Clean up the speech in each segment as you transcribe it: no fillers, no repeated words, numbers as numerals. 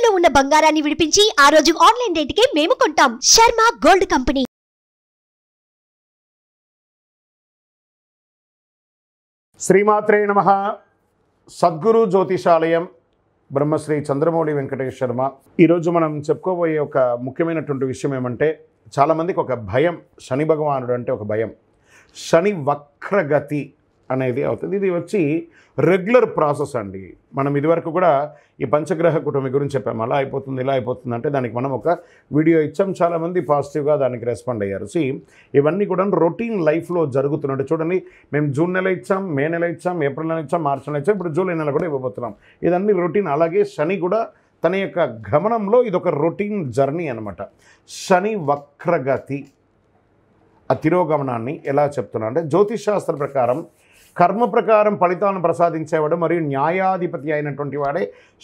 తాకట్టులో ఉన్న బంగారాన్ని విడిపించి ఆ రోజు ఆన్లైన్ రేటుకే మేము కొంటాం. Sharma gold company. శ్రీమాత్రే నమః. సద్గురు జ్యోతిషాలయం బ్రహ్మశ్రీ చంద్రమౌళి వెంకటేష్ శర్మ. ఈరోజు మనం చెప్పుకోబోయే ఒక ముఖ్యమైనటువంటి విషయం ఏమంటే, చాలామందికి ఒక భయం, శని భగవానుడు అంటే ఒక భయం. శని వక్రగతి అనేది అవుతుంది. ఇది వచ్చి రెగ్యులర్ ప్రాసెస్ అండి. మనం ఇదివరకు కూడా ఈ పంచగ్రహ కుటుంబం గురించి చెప్పాము. అలా అయిపోతుంది, ఇలా అయిపోతుంది అంటే దానికి మనం ఒక వీడియో ఇచ్చాం. చాలామంది పాజిటివ్గా దానికి రెస్పాండ్ అయ్యారు. ఇవన్నీ కూడా రొటీన్ లైఫ్లో జరుగుతున్నట్టు చూడండి. మేము జూన్ నెల ఇచ్చాం, మే నెల ఇచ్చాం, ఏప్రిల్ నెల ఇచ్చాం, మార్చి నెల ఇచ్చాం, ఇప్పుడు జూలై నెల కూడా ఇవ్వబోతున్నాం. ఇదన్నీ రొటీన్. అలాగే శని కూడా తన యొక్క గమనంలో ఇదొక రొటీన్ జర్నీ అనమాట. శని వక్రగతి ఆ తిరోగమనాన్ని ఎలా చెప్తున్నా అంటే, జ్యోతిషాస్త్ర ప్రకారం కర్మ ప్రకారం ఫలితాలను ప్రసాదించేవాడు మరియు న్యాయాధిపతి అయినటువంటి వాడే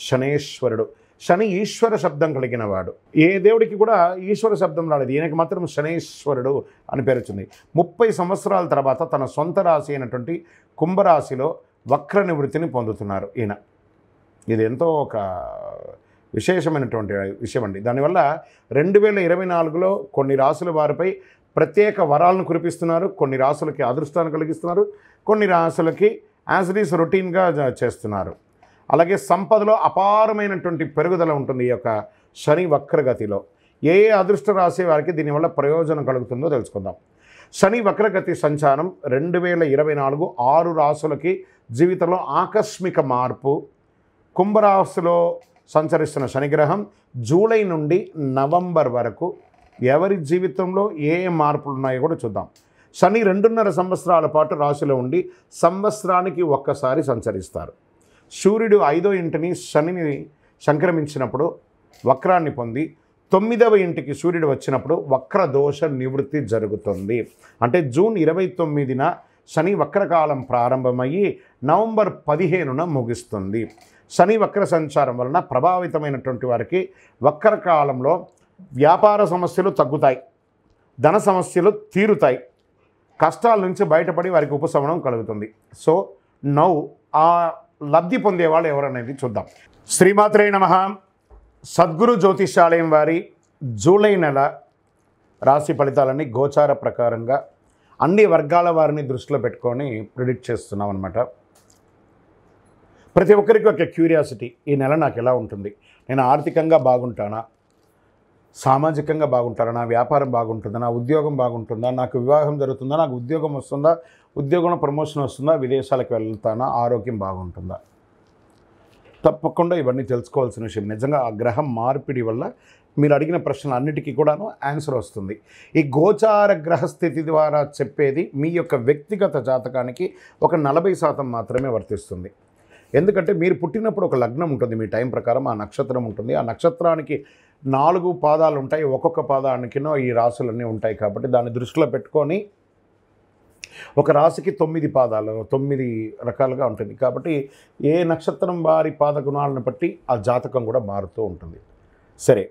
శనేశ్వరుడు. శని ఈశ్వర శబ్దం కలిగిన వాడు. ఏ దేవుడికి కూడా ఈశ్వర శబ్దం రాలేదు, ఈయనకి మాత్రం శనేశ్వరుడు అని పేరు వచ్చింది. 30 సంవత్సరాల తర్వాత తన సొంత రాశి అయినటువంటి కుంభరాశిలో వక్ర నివృత్తిని పొందుతున్నారు ఈయన. ఇది ఎంతో ఒక విశేషమైనటువంటి విషయం అండి. దానివల్ల 2024లో కొన్ని రాసుల వారిపై ప్రత్యేక వరాలను కురిపిస్తున్నారు. కొన్ని రాసులకి అదృష్టాన్ని కలిగిస్తున్నారు, కొన్ని రాసులకి యాజ్ ఇట్ ఈస్ రొటీన్గా చేస్తున్నారు. అలాగే సంపదలో అపారమైనటువంటి పెరుగుదల ఉంటుంది ఈ యొక్క శని వక్రగతిలో. ఏ అదృష్ట రాశి వారికి దీనివల్ల ప్రయోజనం కలుగుతుందో తెలుసుకుందాం. శని వక్రగతి సంచారం 2024 6 రాసులకి జీవితంలో ఆకస్మిక మార్పు. కుంభరాశిలో సంచరిస్తున్న శనిగ్రహం జూలై నుండి నవంబర్ వరకు ఎవరి జీవితంలో ఏ మార్పులు ఉన్నాయో కూడా చూద్దాం. శని 2.5 సంవత్సరాల పాటు రాశిలో ఉండి సంవత్సరానికి ఒక్కసారి సంచరిస్తారు. సూర్యుడు 5వ ఇంటిని శనిని సంక్రమించినప్పుడు వక్రాన్ని పొంది 9వ ఇంటికి సూర్యుడు వచ్చినప్పుడు వక్ర దోష నివృత్తి జరుగుతుంది. అంటే జూన్ 29న శని వక్రకాలం ప్రారంభమయ్యి నవంబర్ 15న ముగుస్తుంది. శని వక్ర సంచారం వలన ప్రభావితమైనటువంటి వారికి వక్రకాలంలో వ్యాపార సమస్యలు తగ్గుతాయి, ధన సమస్యలు తీరుతాయి, కష్టాల నుంచి బయటపడి వారికి ఉపశమనం కలుగుతుంది. సో నౌ ఆ లబ్ధి పొందేవాళ్ళు ఎవరనేది చూద్దాం. శ్రీమాత్రే నమః. సద్గురు జ్యోతిషాలయం వారి జూలై నెల రాశి ఫలితాలన్నీ గోచార ప్రకారంగా అన్ని వర్గాల వారిని దృష్టిలో పెట్టుకొని ప్రిడిక్ట్ చేస్తున్నాం అన్నమాట. ప్రతి ఒక్కరికి ఒక క్యూరియాసిటీ, ఈ నెల నాకు ఎలా ఉంటుంది, నేను ఆర్థికంగా బాగుంటానా, సామాజికంగా బాగుంటారా, నా వ్యాపారం బాగుంటుందా, నా ఉద్యోగం బాగుంటుందా, నాకు వివాహం జరుగుతుందా, నాకు ఉద్యోగం వస్తుందా, ఉద్యోగంలో ప్రమోషన్ వస్తుందా, విదేశాలకు వెళ్తానా, ఆరోగ్యం బాగుంటుందా. తప్పకుండా ఇవన్నీ తెలుసుకోవాల్సిన విషయం. నిజంగా ఆ గ్రహం మార్పిడి వల్ల మీరు అడిగిన ప్రశ్నలు అన్నిటికీ కూడాను ఆన్సర్ వస్తుంది. ఈ గోచార గ్రహస్థితి ద్వారా చెప్పేది మీ యొక్క వ్యక్తిగత జాతకానికి ఒక 40% మాత్రమే వర్తిస్తుంది. ఎందుకంటే మీరు పుట్టినప్పుడు ఒక లగ్నం ఉంటుంది, మీ టైం ప్రకారం ఆ నక్షత్రం ఉంటుంది. ఆ నక్షత్రానికి 4 పాదాలు ఉంటాయి, ఒక్కొక్క పాదానికినో ఈ రాశులన్నీ ఉంటాయి. కాబట్టి దాన్ని దృష్టిలో పెట్టుకొని ఒక రాశికి 9 పాదాలు, 9 రకాలుగా ఉంటుంది. కాబట్టి ఏ నక్షత్రం వారి పాదగుణాలను బట్టి ఆ జాతకం కూడా మారుతూ ఉంటుంది. సరే,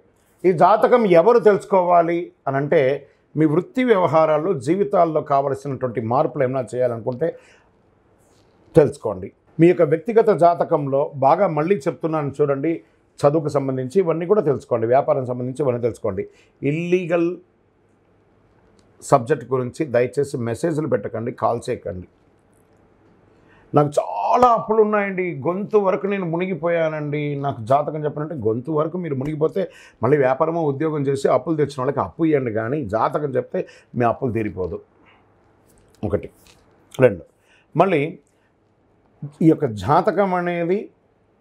ఈ జాతకం ఎవరు తెలుసుకోవాలి అని అంటే, మీ వృత్తి వ్యవహారాల్లో జీవితాల్లో కావలసినటువంటి మార్పులు ఏమైనా చేయాలనుకుంటే తెలుసుకోండి. మీ యొక్క వ్యక్తిగత జాతకంలో బాగా మళ్ళీ చెప్తున్నాను చూడండి, చదువుకు సంబంధించి ఇవన్నీ కూడా తెలుసుకోండి, వ్యాపారం సంబంధించి ఇవన్నీ తెలుసుకోండి. ఇల్లీగల్ సబ్జెక్ట్ గురించి దయచేసి మెసేజ్లు పెట్టకండి, కాల్ చేయకండి. నాకు చాలా అప్పులు ఉన్నాయండి, గొంతు వరకు నేను మునిగిపోయానండి, నాకు జాతకం చెప్పనంటే గొంతు వరకు మీరు మునిగిపోతే మళ్ళీ వ్యాపారమో ఉద్యోగం చేసి అప్పులు తెచ్చిన వాళ్ళకి అప్పు ఇవ్వండి, కానీ జాతకం చెప్తే మీ అప్పులు తీరిపోదు. 1. 2, మళ్ళీ ఈ యొక్క జాతకం అనేది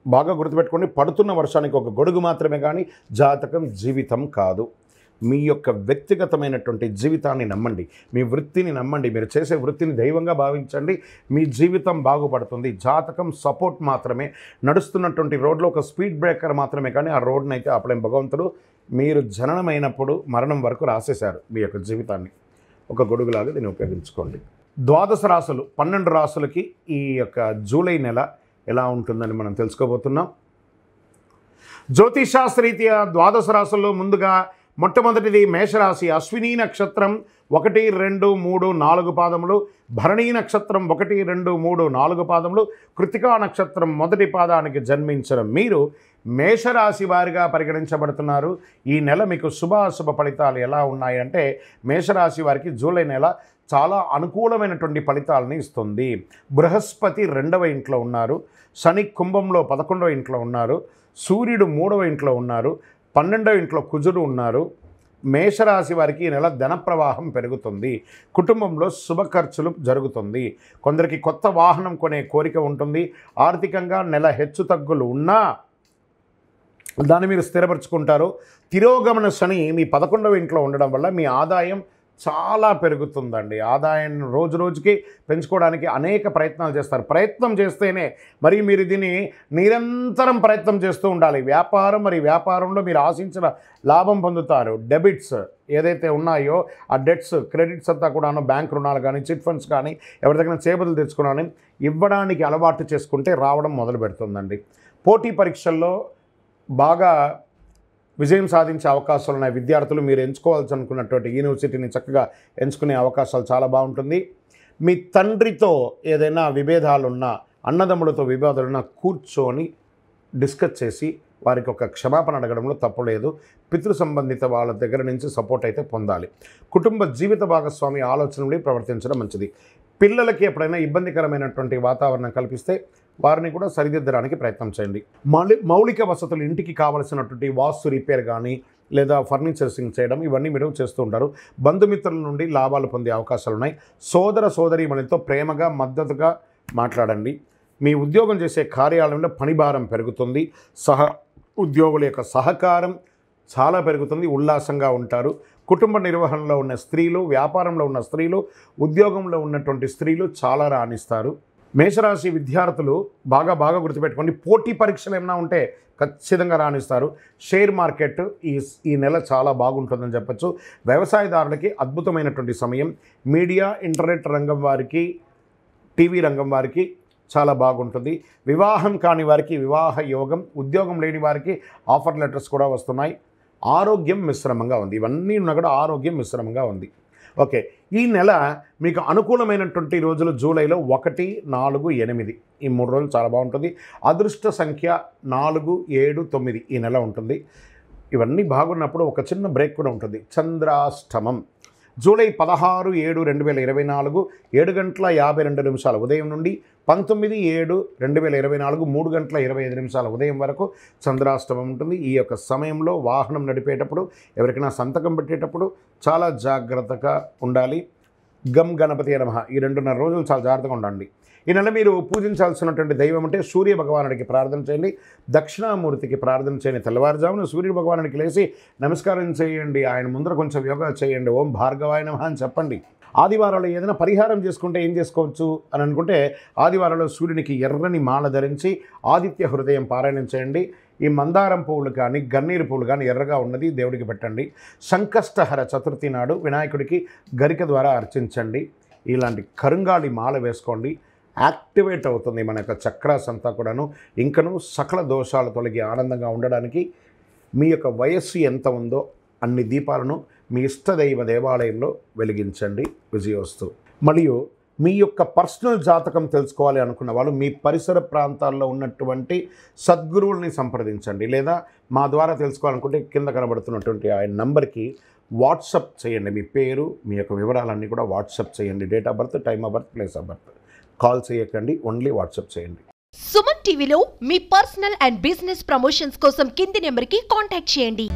బాగా గుర్తుపెట్టుకోండి, పడుతున్న వర్షానికి ఒక గొడుగు మాత్రమే, కానీ జాతకం జీవితం కాదు. మీ యొక్క వ్యక్తిగతమైనటువంటి జీవితాన్ని నమ్మండి, మీ వృత్తిని నమ్మండి, మీరు చేసే వృత్తిని దైవంగా భావించండి, మీ జీవితం బాగుపడుతుంది. జాతకం సపోర్ట్ మాత్రమే, నడుస్తున్నటువంటి రోడ్లో ఒక స్పీడ్ బ్రేకర్ మాత్రమే, కానీ ఆ రోడ్ని అయితే ఆపలేం భగవంతుడు. మీరు జననమైనప్పుడు మరణం వరకు రాసేశారు మీ యొక్క జీవితాన్ని, ఒక గొడుగులాగా దీన్ని ఉపయోగించుకోండి. 12 రాసులు, 12 రాసులకి ఈ యొక్క జూలై నెల ఎలా ఉంటుందని మనం తెలుసుకోబోతున్నాం. జ్యోతిషాస్త్రరీత్యా 12 రాసుల్లో ముందుగా మొట్టమొదటిది మేషరాశి, అశ్విని నక్షత్రం 1, 2, 3, 4 పాదములు, భరణీ నక్షత్రం 1, 2, 3, 4 పాదములు, కృతికా నక్షత్రం మొదటి పాదానికి జన్మించిన మీరు మేషరాశి వారిగా పరిగణించబడుతున్నారు. ఈ నెల మీకు శుభాశుభ ఫలితాలు ఎలా ఉన్నాయంటే, మేషరాశి వారికి జూలై నెల చాలా అనుకూలమైనటువంటి ఫలితాలని ఇస్తుంది. బృహస్పతి 2వ ఇంట్లో ఉన్నారు, శని కుంభంలో 11వ ఇంట్లో ఉన్నారు, సూర్యుడు 3వ ఇంట్లో ఉన్నారు, 12వ ఇంట్లో కుజుడు ఉన్నారు. మేషరాశి వారికి ఈ నెల ధన ప్రవాహం పెరుగుతుంది. కుటుంబంలో శుభ ఖర్చులు జరుగుతుంది. కొందరికి కొత్త వాహనం కొనే కోరిక ఉంటుంది. ఆర్థికంగా నెల హెచ్చు తగ్గులు ఉన్నా దాన్ని మీరు స్థిరపరచుకుంటారు. తిరోగమన శని మీ 11వ ఇంట్లో ఉండడం వల్ల మీ ఆదాయం చాలా పెరుగుతుందండి. ఆదాయాన్ని రోజు రోజుకి పెంచుకోవడానికి అనేక ప్రయత్నాలు చేస్తారు. ప్రయత్నం చేస్తేనే మరి మీరు దీన్ని నిరంతరం ప్రయత్నం చేస్తూ ఉండాలి. వ్యాపారంలో మీరు ఆశించిన లాభం పొందుతారు. డెబిట్స్ ఏదైతే ఉన్నాయో ఆ డెట్స్, క్రెడిట్స్ అంతా కూడాను బ్యాంక్ రుణాలు కానీ, చిట్ ఫండ్స్ కానీ, ఎవరి దగ్గర చేపలు తెచ్చుకున్నాను ఇవ్వడానికి అలవాటు చేసుకుంటే రావడం మొదలు పెడుతుందండి. పోటీ పరీక్షల్లో బాగా విజయం సాధించే అవకాశాలు ఉన్నాయి. విద్యార్థులు మీరు ఎంచుకోవాల్సి అనుకున్నటువంటి యూనివర్సిటీని చక్కగా ఎంచుకునే అవకాశాలు చాలా బాగుంటుంది. మీ తండ్రితో ఏదైనా విభేదాలున్నా, అన్నదమ్ములతో విభేదాలున్నా కూర్చొని డిస్కస్ చేసి వారికి ఒక క్షమాపణ అడగడంలో తప్పు లేదు. పితృ సంబంధిత వాళ్ళ దగ్గర నుంచి సపోర్ట్ అయితే పొందాలి. కుటుంబ జీవిత భాగస్వామి ఆలోచనలు ప్రవర్తించడం మంచిది. పిల్లలకి ఎప్పుడైనా ఇబ్బందికరమైనటువంటి వాతావరణం కల్పిస్తే వారిని కూడా సరిదిద్దడానికి ప్రయత్నం చేయండి. మౌలిక వసతులు, ఇంటికి కావలసినటువంటి వాస్తు రిపేర్ కానీ లేదా ఫర్నిచర్సింగ్ చేయడం ఇవన్నీ మీరు చేస్తూ ఉంటారు. బంధుమిత్రుల నుండి లాభాలు పొందే అవకాశాలు ఉన్నాయి. సోదర సోదరీమణులతో ప్రేమగా మద్దతుగా మాట్లాడండి. మీ ఉద్యోగం చేసే కార్యాలయంలో పనిభారం పెరుగుతుంది. ఉద్యోగుల యొక్క సహకారం చాలా పెరుగుతుంది. ఉల్లాసంగా ఉంటారు. కుటుంబ నిర్వహణలో ఉన్న స్త్రీలు, వ్యాపారంలో ఉన్న స్త్రీలు, ఉద్యోగంలో ఉన్నటువంటి స్త్రీలు చాలా రాణిస్తారు. మేషరాశి విద్యార్థులు బాగా గుర్తుపెట్టుకోండి. పోటీ పరీక్షలు ఏమైనా ఉంటే ఖచ్చితంగా రాణిస్తారు. షేర్ మార్కెట్ ఈ నెల చాలా బాగుంటుందని చెప్పచ్చు. వ్యవసాయదారులకి అద్భుతమైనటువంటి సమయం. మీడియా, ఇంటర్నెట్ రంగం వారికి, టీవీ రంగం వారికి చాలా బాగుంటుంది. వివాహం కాని వారికి వివాహ యోగం, ఉద్యోగం లేని వారికి ఆఫర్ లెటర్స్ కూడా వస్తున్నాయి. ఆరోగ్యం మిశ్రమంగా ఉంది. ఇవన్నీ ఉన్నా కూడా ఆరోగ్యం మిశ్రమంగా ఉంది. ఓకే, ఈ నెల మీకు అనుకూలమైనటువంటి రోజులు జూలైలో 1, 4, 8 ఈ 3 రోజులు చాలా బాగుంటుంది. అదృష్ట సంఖ్య 4, 7, 9 ఈ నెల ఉంటుంది. ఇవన్నీ బాగున్నప్పుడు ఒక చిన్న బ్రేక్ కూడా ఉంటుంది. చంద్రాష్టమం జూలై 16, 7, 2024 7:52 ఉదయం నుండి 19, 7, 2024 3:25 ఉదయం వరకు చంద్రాష్టమం ఉంటుంది. ఈ యొక్క సమయంలో వాహనం నడిపేటప్పుడు, ఎవరికైనా సంతకం పెట్టేటప్పుడు చాలా జాగ్రత్తగా ఉండాలి. గం గణపతి నమః ఈ 2.5 రోజులు చాలా జాగ్రత్తగా ఉండండి. ఈ నెల మీరు పూజించాల్సినటువంటి దైవం అంటే సూర్య భగవానుడికి ప్రార్థన చేయండి. దక్షిణామూర్తికి ప్రార్థన చేయండి. తెల్లవారుజామున సూర్య భగవానుడికి లేచి నమస్కారం చేయండి. ఆయన ముందర కొంచెం యోగా చేయండి. ఓం భార్గవాయ నమః అని చెప్పండి. ఆదివారాలు ఏదైనా పరిహారం చేసుకుంటే ఏం చేసుకోవచ్చు అని అనుకుంటే, ఆదివారాల్లో సూర్యునికి ఎర్రని మాల ధరించి ఆదిత్య హృదయం పారాయణం చేయండి. ఈ మందారం పువ్వులు కానీ, గన్నీరు పువ్వులు కానీ ఎర్రగా ఉన్నది దేవుడికి పెట్టండి. సంకష్టహర చతుర్థి నాడు వినాయకుడికి గరిక ద్వారా అర్చించండి. ఇలాంటి కరుంగాళి మాల వేసుకోండి. యాక్టివేట్ అవుతుంది మన యొక్క చక్రాస్ అంతా కూడాను. ఇంకను సకల దోషాలు తొలగి ఆనందంగా ఉండడానికి మీ యొక్క వయస్సు ఎంత ఉందో అన్ని దీపాలను మీ ఇష్టదైవ దేవాలయంలో వెలిగించండి. విజయోస్తు. మరియు మీ యొక్క పర్సనల్ జాతకం తెలుసుకోవాలి అనుకున్న వాళ్ళు మీ పరిసర ప్రాంతాల్లో ఉన్నటువంటి సద్గురువుల్ని సంప్రదించండి. లేదా మా ద్వారా తెలుసుకోవాలనుకుంటే కింద కనబడుతున్నటువంటి ఆయన నంబర్కి వాట్సప్ చేయండి. మీ పేరు, మీ యొక్క వివరాలన్నీ కూడా వాట్సప్ చేయండి. Date of birth, time of birth, place of birth. Call చేయకండి, ఓన్లీ వాట్సప్ చేయండి. సుమన్ టీవీలో మీ పర్సనల్ అండ్ బిజినెస్ ప్రమోషన్స్ కోసం కింది నెంబర్కి కాంటాక్ట్ చేయండి.